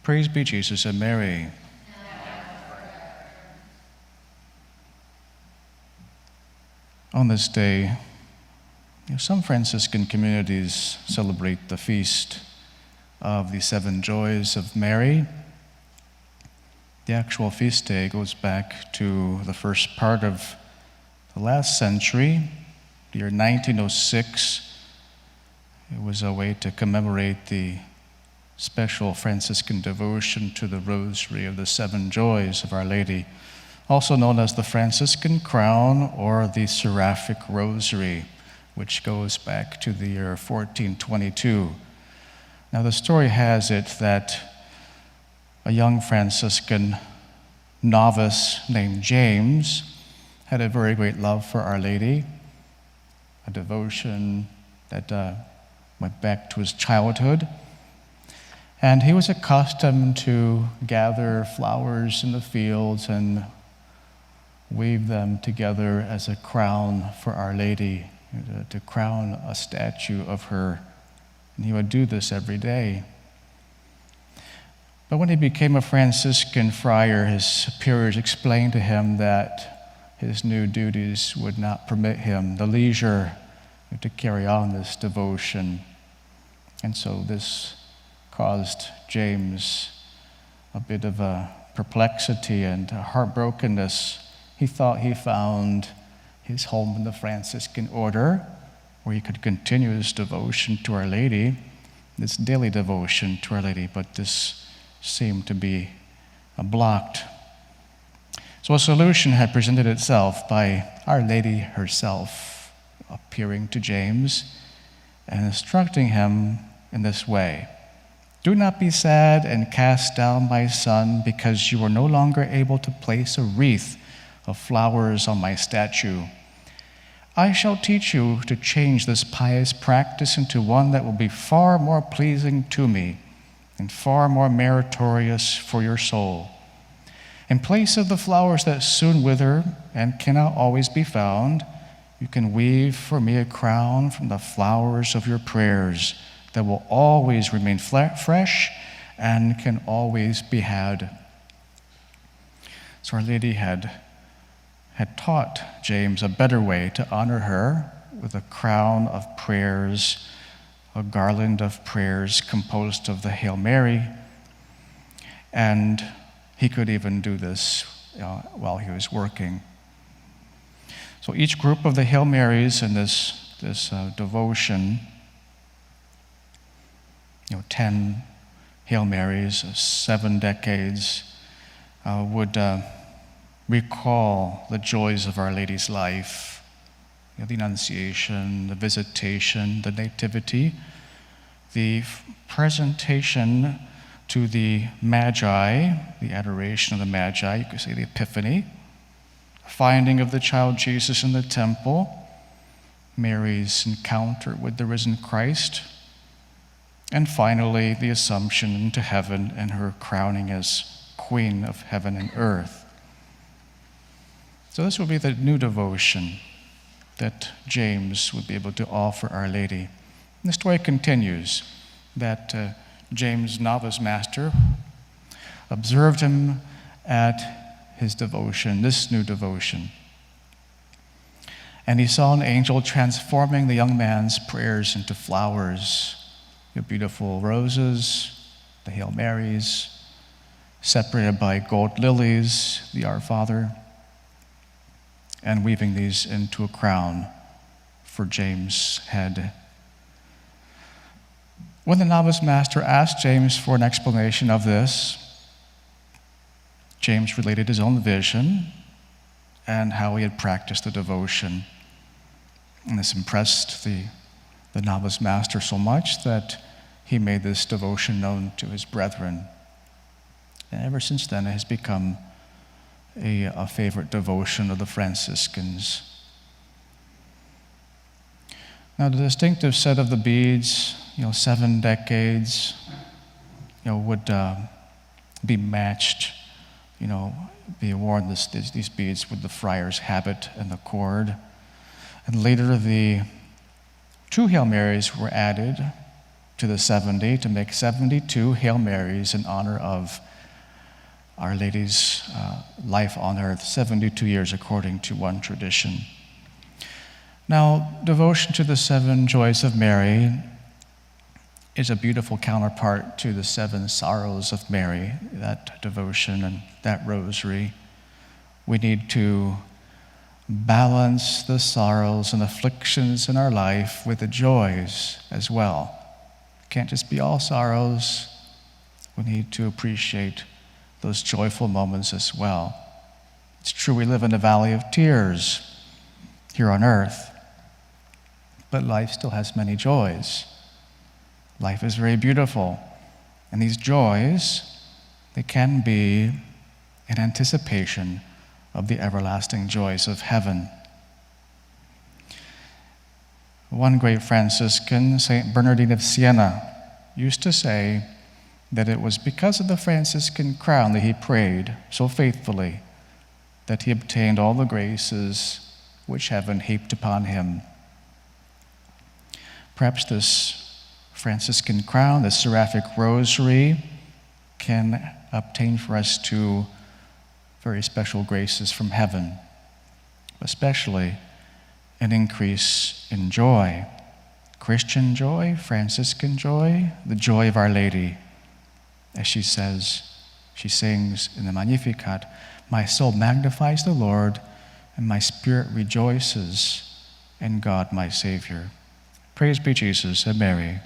Praise be Jesus and Mary. On this day, some Franciscan communities celebrate the feast of the 7 joys of Mary. The actual feast day goes back to the first part of the last century, the year 1906. It was a way to commemorate the special Franciscan devotion to the Rosary of the 7 joys of Our Lady, also known as the Franciscan Crown or the Seraphic Rosary, which goes back to the year 1422. Now, the story has it that a young Franciscan novice named James had a very great love for Our Lady, a devotion that went back to his childhood. And he was accustomed to gather flowers in the fields and weave them together as a crown for Our Lady, to crown a statue of her. And he would do this every day. But when he became a Franciscan friar, his superiors explained to him that his new duties would not permit him the leisure to carry on this devotion. And so this caused James a bit of a perplexity and a heartbrokenness. He thought he found his home in the Franciscan order, where he could continue his devotion to Our Lady, this daily devotion to Our Lady, but this seemed to be blocked. So a solution had presented itself by Our Lady herself, appearing to James and instructing him in this way: "Do not be sad and cast down, my son, because you are no longer able to place a wreath of flowers on my statue. I shall teach you to change this pious practice into one that will be far more pleasing to me and far more meritorious for your soul. In place of the flowers that soon wither and cannot always be found, you can weave for me a crown from the flowers of your prayers that will always remain fresh and can always be had." So Our Lady had taught James a better way to honor her with a crown of prayers, a garland of prayers composed of the Hail Mary. And he could even do this while he was working. So each group of the Hail Marys in this devotion, 10 Hail Marys, 7 decades, would recall the joys of Our Lady's life, the Annunciation, the Visitation, the Nativity, the presentation to the Magi, the adoration of the Magi, you could say the Epiphany, finding of the child Jesus in the temple, Mary's encounter with the risen Christ, and finally the Assumption into heaven and her crowning as Queen of heaven and earth. So this will be the new devotion that James would be able to offer Our Lady. And the story continues that James' novice master observed him at his devotion, this new devotion. And he saw an angel transforming the young man's prayers into flowers, the beautiful roses, the Hail Marys, separated by gold lilies, the Our Father, and weaving these into a crown for James' head. When the novice master asked James for an explanation of this, James related his own vision and how he had practiced the devotion. And this impressed the novice master so much that he made this devotion known to his brethren. And ever since then, it has become a favorite devotion of the Franciscans. Now, the distinctive set of the beads, 7 decades, would be matched, be worn, these beads, with the friar's habit and the cord. And later, the 2 Hail Marys were added to the 70 to make 72 Hail Marys in honor of Our Lady's life on earth, 72 years according to one tradition. Now, devotion to the 7 joys of Mary is a beautiful counterpart to the 7 sorrows of Mary, that devotion and that rosary. We need to balance the sorrows and afflictions in our life with the joys as well. It can't just be all sorrows. We need to appreciate those joyful moments as well. It's true we live in a valley of tears here on earth, but life still has many joys. Life is very beautiful, and these joys, they can be an anticipation of the everlasting joys of heaven. One great Franciscan, Saint Bernadine of Siena, used to say that it was because of the Franciscan crown that he prayed so faithfully that he obtained all the graces which heaven heaped upon him. Perhaps this Franciscan crown, the seraphic rosary, can obtain for us too very special graces from heaven, especially an increase in joy, Christian joy, Franciscan joy, the joy of Our Lady. As she says, she sings in the Magnificat, "My soul magnifies the Lord, and my spirit rejoices in God my Savior." Praise be Jesus and Mary.